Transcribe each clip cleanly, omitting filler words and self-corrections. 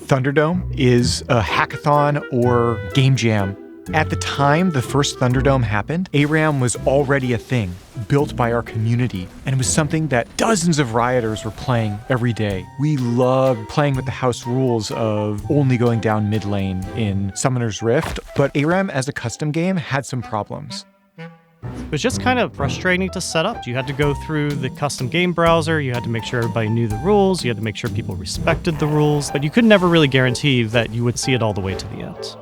Thunderdome is a hackathon or game jam. At the time the first Thunderdome happened, ARAM was already a thing built by our community, and it was something that dozens of rioters were playing every day. We loved playing with the house rules of only going down mid lane in Summoner's Rift, but ARAM as a custom game had some problems. It was just kind of frustrating to set up. You had to go through the custom game browser, you had to make sure everybody knew the rules, you had to make sure people respected the rules, but you could never really guarantee that you would see it all the way to the end.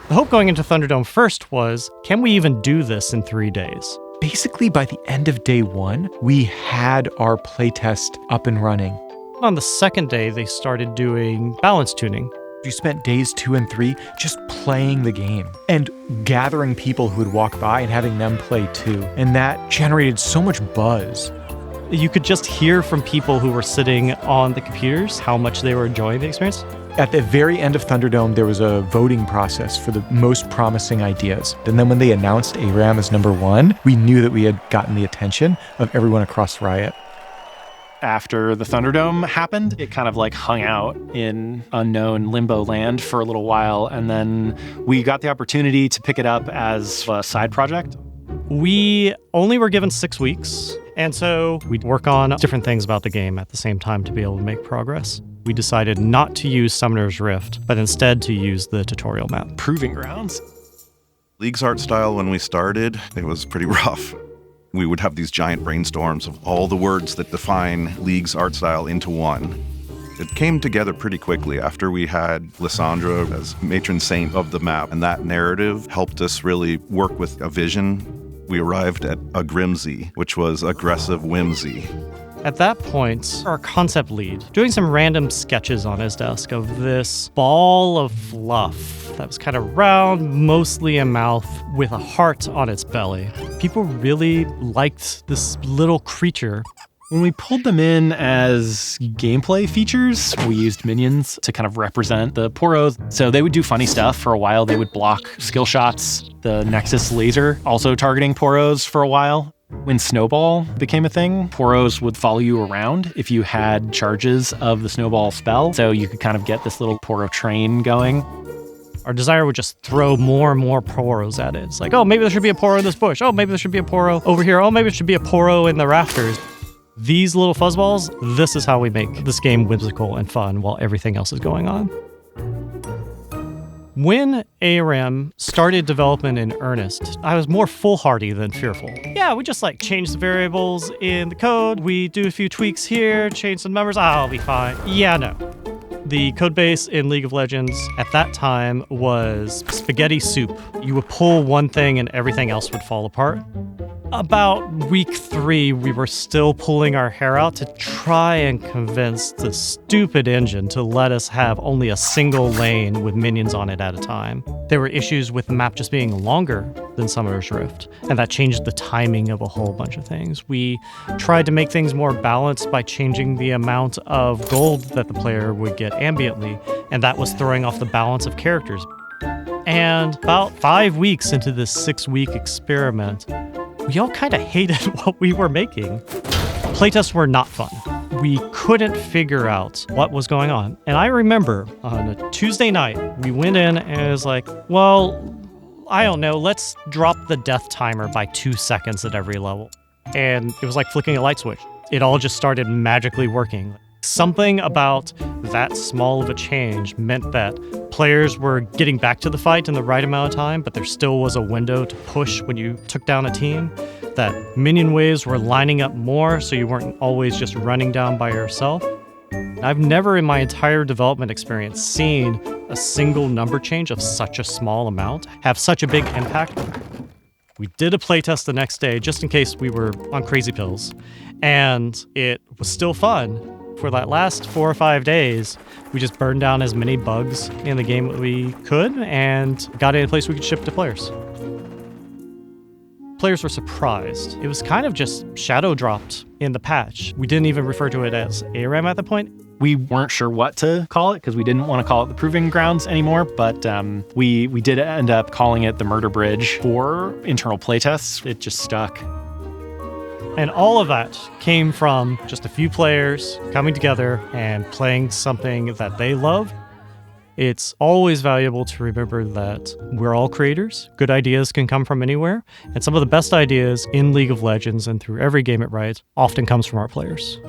The hope going into Thunderdome first was, can we even do this in 3 days? Basically, by the end of day one, we had our playtest up and running. On the second day, they started doing balance tuning. You spent days 2 and 3 just playing the game and gathering people who would walk by and having them play too. And that generated so much buzz. You could just hear from people who were sitting on the computers how much they were enjoying the experience. At the very end of Thunderdome, there was a voting process for the most promising ideas. And then when they announced ARAM as number 1, we knew that we had gotten the attention of everyone across Riot. After the Thunderdome happened, it kind of like hung out in unknown limbo land for a little while, and then we got the opportunity to pick it up as a side project. We only were given 6 weeks, and so we'd work on different things about the game at the same time to be able to make progress. We decided not to use Summoner's Rift, but instead to use the tutorial map. Proving Grounds. League's art style when we started, it was pretty rough. We would have these giant brainstorms of all the words that define League's art style into one. It came together pretty quickly after we had Lysandra as matron saint of the map, and that narrative helped us really work with a vision. We arrived at a Grimsy, which was aggressive whimsy. At that point, our concept lead, doing some random sketches on his desk of this ball of fluff that was kind of round, mostly a mouth, with a heart on its belly. People really liked this little creature. When we pulled them in as gameplay features, we used minions to kind of represent the poros. So they would do funny stuff for a while. They would block skill shots, the Nexus laser, also targeting poros for a while. When Snowball became a thing, poros would follow you around if you had charges of the Snowball spell. So you could kind of get this little poro train going. Our designer would just throw more and more poros at it. It's like, oh, maybe there should be a poro in this bush. Oh, maybe there should be a poro over here. Oh, maybe there should be a poro in the rafters. These little fuzzballs, this is how we make this game whimsical and fun while everything else is going on. When ARAM started development in earnest, I was more foolhardy than fearful. Yeah, we just like change the variables in the code. We do a few tweaks here, change some numbers. I'll be fine. Yeah, no. The codebase in League of Legends at that time was spaghetti soup. You would pull one thing and everything else would fall apart. About week 3, we were still pulling our hair out to try and convince the stupid engine to let us have only a single lane with minions on it at a time. There were issues with the map just being longer than Summoner's Rift, and that changed the timing of a whole bunch of things. We tried to make things more balanced by changing the amount of gold that the player would get ambiently, and that was throwing off the balance of characters. And about 5 weeks into this 6-week experiment, we all kind of hated what we were making. Playtests were not fun. We couldn't figure out what was going on. And I remember on a Tuesday night, we went in and it was like, well, I don't know, let's drop the death timer by 2 seconds at every level. And it was like flicking a light switch. It all just started magically working. Something about that small of a change meant that players were getting back to the fight in the right amount of time, but there still was a window to push when you took down a team, that minion waves were lining up more so you weren't always just running down by yourself. I've never in my entire development experience seen a single number change of such a small amount have such a big impact. We did a playtest the next day just in case we were on crazy pills, and it was still fun. For that last 4 or 5 days, we just burned down as many bugs in the game that we could and got it in a place we could ship to players. Players were surprised. It was kind of just shadow dropped in the patch. We didn't even refer to it as ARAM at the point. We weren't sure what to call it because we didn't want to call it the Proving Grounds anymore, but we did end up calling it the Murder Bridge for internal playtests. It just stuck. And all of that came from just a few players coming together and playing something that they love. It's always valuable to remember that we're all creators. Good ideas can come from anywhere. And some of the best ideas in League of Legends and through every game it writes often comes from our players.